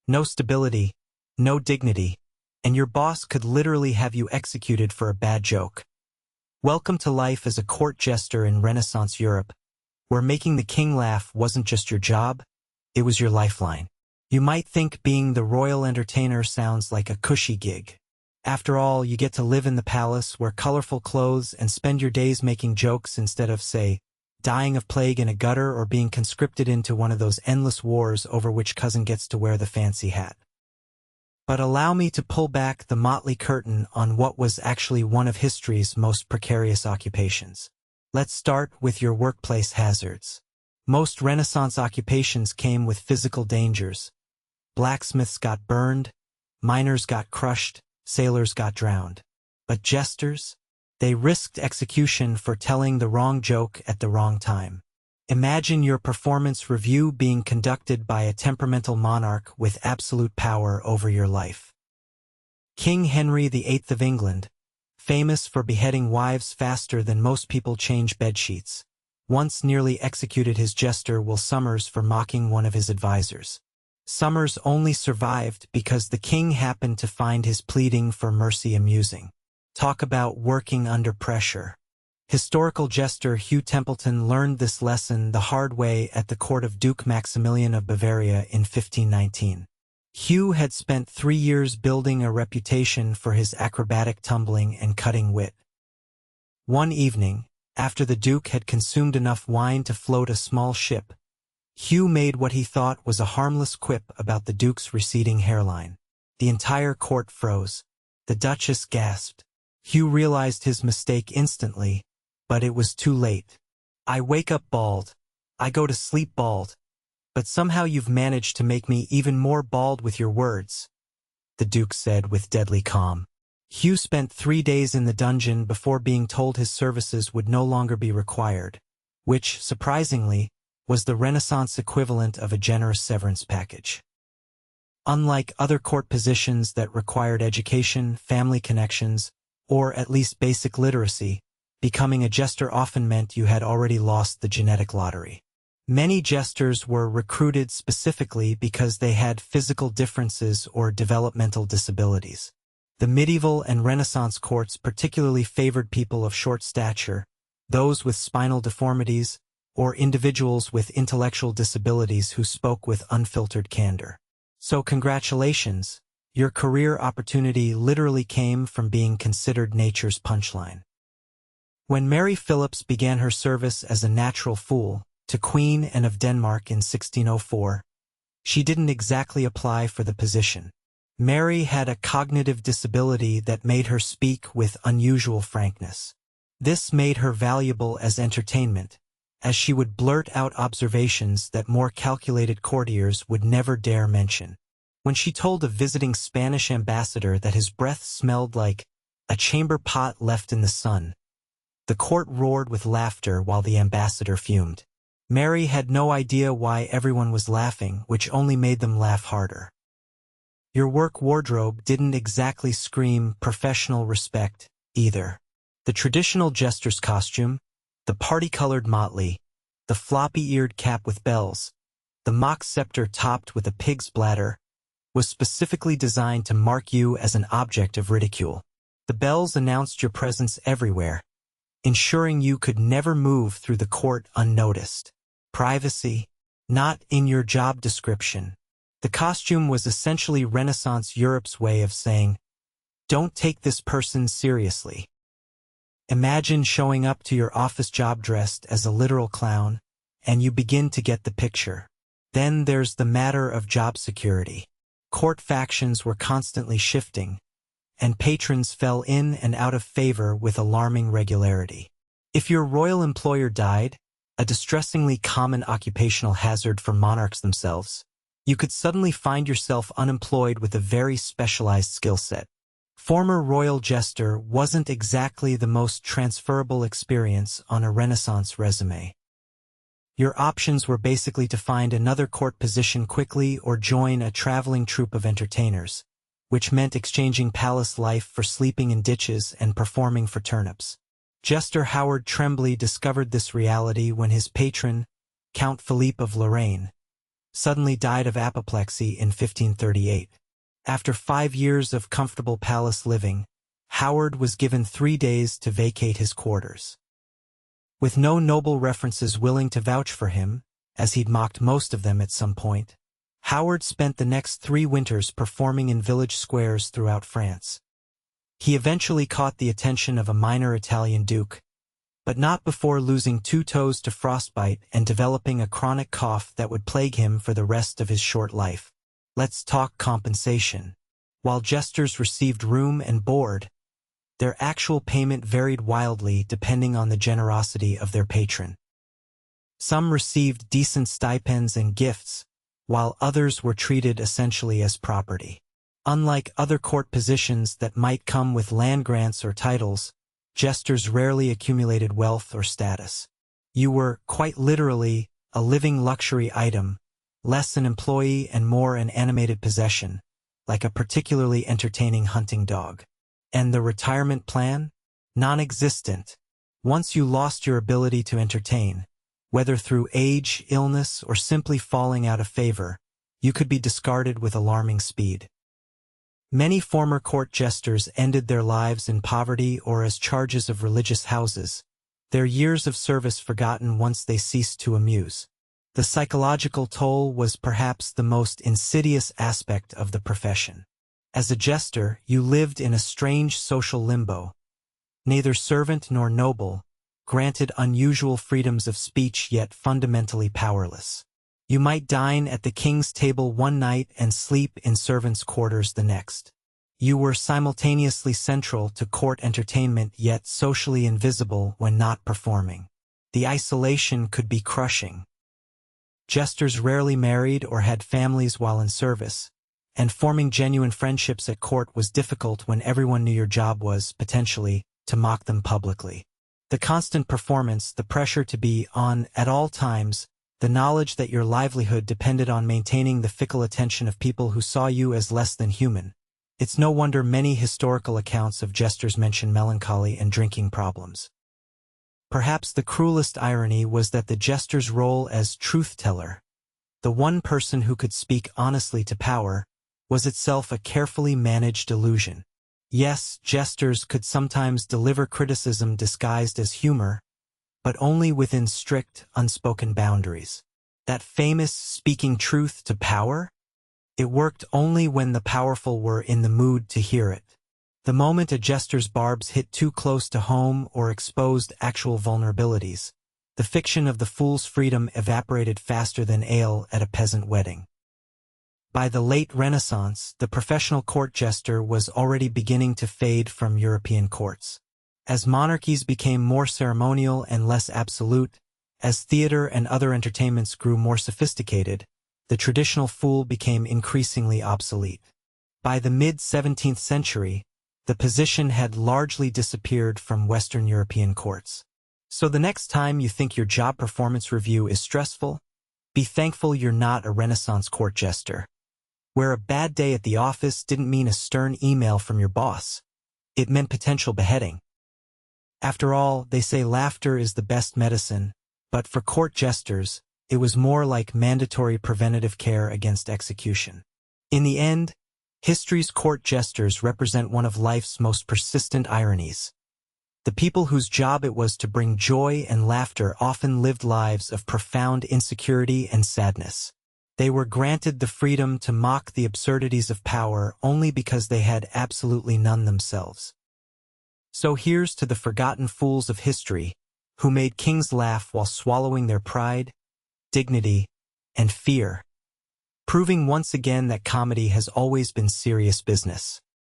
No stability, no dignity, and your boss could literally have you executed for a bad joke. Welcome to life as a court jester in Renaissance Europe, where making the king laugh wasn't just your job, it was your lifeline. You might think being the royal entertainer sounds like a cushy gig. After all, you get to live in the palace, wear colorful clothes, and spend your days making jokes instead of, say, dying of plague in a gutter or being conscripted into one of those endless wars over which cousin gets to wear the fancy hat. But allow me to pull back the motley curtain on what was actually one of history's most precarious occupations. Let's start with your workplace hazards. Most Renaissance occupations came with physical dangers. Blacksmiths got burned, miners got crushed, sailors got drowned. But jesters? They risked execution for telling the wrong joke at the wrong time. Imagine your performance review being conducted by a temperamental monarch with absolute power over your life. King Henry VIII of England, famous for beheading wives faster than most people change bedsheets, once nearly executed his jester Will Somers for mocking one of his advisors. Somers only survived because the king happened to find his pleading for mercy amusing. Talk about working under pressure. Historical jester Hugh Templeton learned this lesson the hard way at the court of Duke Maximilian of Bavaria in 1519. Hugh had spent 3 years building a reputation for his acrobatic tumbling and cutting wit. One evening, after the Duke had consumed enough wine to float a small ship, Hugh made what he thought was a harmless quip about the Duke's receding hairline. The entire court froze. The Duchess gasped. Hugh realized his mistake instantly, but it was too late. I wake up bald. I go to sleep bald. But somehow you've managed to make me even more bald with your words, the Duke said with deadly calm. Hugh spent 3 days in the dungeon before being told his services would no longer be required, which, surprisingly, was the Renaissance equivalent of a generous severance package. Unlike other court positions that required education, family connections, or at least basic literacy, becoming a jester often meant you had already lost the genetic lottery. Many jesters were recruited specifically because they had physical differences or developmental disabilities. The medieval and Renaissance courts particularly favored people of short stature, those with spinal deformities, or individuals with intellectual disabilities who spoke with unfiltered candor. So congratulations, your career opportunity literally came from being considered nature's punchline. When Mary Philipse began her service as a natural fool to Queen Anne of Denmark in 1604, she didn't exactly apply for the position. Mary had a cognitive disability that made her speak with unusual frankness. This made her valuable as entertainment, as she would blurt out observations that more calculated courtiers would never dare mention. When she told a visiting Spanish ambassador that his breath smelled like a chamber pot left in the sun, the court roared with laughter while the ambassador fumed. Mary had no idea why everyone was laughing, which only made them laugh harder. Your work wardrobe didn't exactly scream professional respect, either. The traditional jester's costume, the party-colored motley, the floppy-eared cap with bells, the mock scepter topped with a pig's bladder, was specifically designed to mark you as an object of ridicule. The bells announced your presence everywhere, ensuring you could never move through the court unnoticed. Privacy, not in your job description. The costume was essentially Renaissance Europe's way of saying, don't take this person seriously. Imagine showing up to your office job dressed as a literal clown, and you begin to get the picture. Then there's the matter of job security. Court factions were constantly shifting, and patrons fell in and out of favor with alarming regularity. If your royal employer died, a distressingly common occupational hazard for monarchs themselves, you could suddenly find yourself unemployed with a very specialized skill set. Former royal jester wasn't exactly the most transferable experience on a Renaissance resume. Your options were basically to find another court position quickly or join a traveling troupe of entertainers, which meant exchanging palace life for sleeping in ditches and performing for turnips. Jester Howard Tremblay discovered this reality when his patron, Count Philippe of Lorraine, suddenly died of apoplexy in 1538. After 5 years of comfortable palace living, Howard was given 3 days to vacate his quarters. With no noble references willing to vouch for him, as he'd mocked most of them at some point, Howard spent the next 3 winters performing in village squares throughout France. He eventually caught the attention of a minor Italian duke, but not before losing 2 toes to frostbite and developing a chronic cough that would plague him for the rest of his short life. Let's talk compensation. While jesters received room and board, their actual payment varied wildly depending on the generosity of their patron. Some received decent stipends and gifts, while others were treated essentially as property. Unlike other court positions that might come with land grants or titles, jesters rarely accumulated wealth or status. You were, quite literally, a living luxury item, less an employee and more an animated possession, like a particularly entertaining hunting dog. And the retirement plan? Non-existent. Once you lost your ability to entertain, whether through age, illness, or simply falling out of favor, you could be discarded with alarming speed. Many former court jesters ended their lives in poverty or as charges of religious houses, their years of service forgotten once they ceased to amuse. The psychological toll was perhaps the most insidious aspect of the profession. As a jester, you lived in a strange social limbo, neither servant nor noble, granted unusual freedoms of speech yet fundamentally powerless. You might dine at the king's table one night and sleep in servants' quarters the next. You were simultaneously central to court entertainment yet socially invisible when not performing. The isolation could be crushing. Jesters rarely married or had families while in service, and forming genuine friendships at court was difficult when everyone knew your job was, potentially, to mock them publicly. The constant performance, the pressure to be on at all times, the knowledge that your livelihood depended on maintaining the fickle attention of people who saw you as less than human. It's no wonder many historical accounts of jesters mention melancholy and drinking problems. Perhaps the cruelest irony was that the jester's role as truth-teller, the one person who could speak honestly to power, was itself a carefully managed illusion. Yes, jesters could sometimes deliver criticism disguised as humor, but only within strict, unspoken boundaries. That famous speaking truth to power? It worked only when the powerful were in the mood to hear it. The moment a jester's barbs hit too close to home or exposed actual vulnerabilities, the fiction of the fool's freedom evaporated faster than ale at a peasant wedding. By the late Renaissance, the professional court jester was already beginning to fade from European courts. As monarchies became more ceremonial and less absolute, as theater and other entertainments grew more sophisticated, the traditional fool became increasingly obsolete. By the mid-17th century, the position had largely disappeared from Western European courts. So the next time you think your job performance review is stressful, be thankful you're not a Renaissance court jester, where a bad day at the office didn't mean a stern email from your boss. It meant potential beheading. After all, they say laughter is the best medicine, but for court jesters, it was more like mandatory preventative care against execution. In the end, history's court jesters represent one of life's most persistent ironies. The people whose job it was to bring joy and laughter often lived lives of profound insecurity and sadness. They were granted the freedom to mock the absurdities of power only because they had absolutely none themselves. So here's to the forgotten fools of history, who made kings laugh while swallowing their pride, dignity, and fear, proving once again that comedy has always been serious business.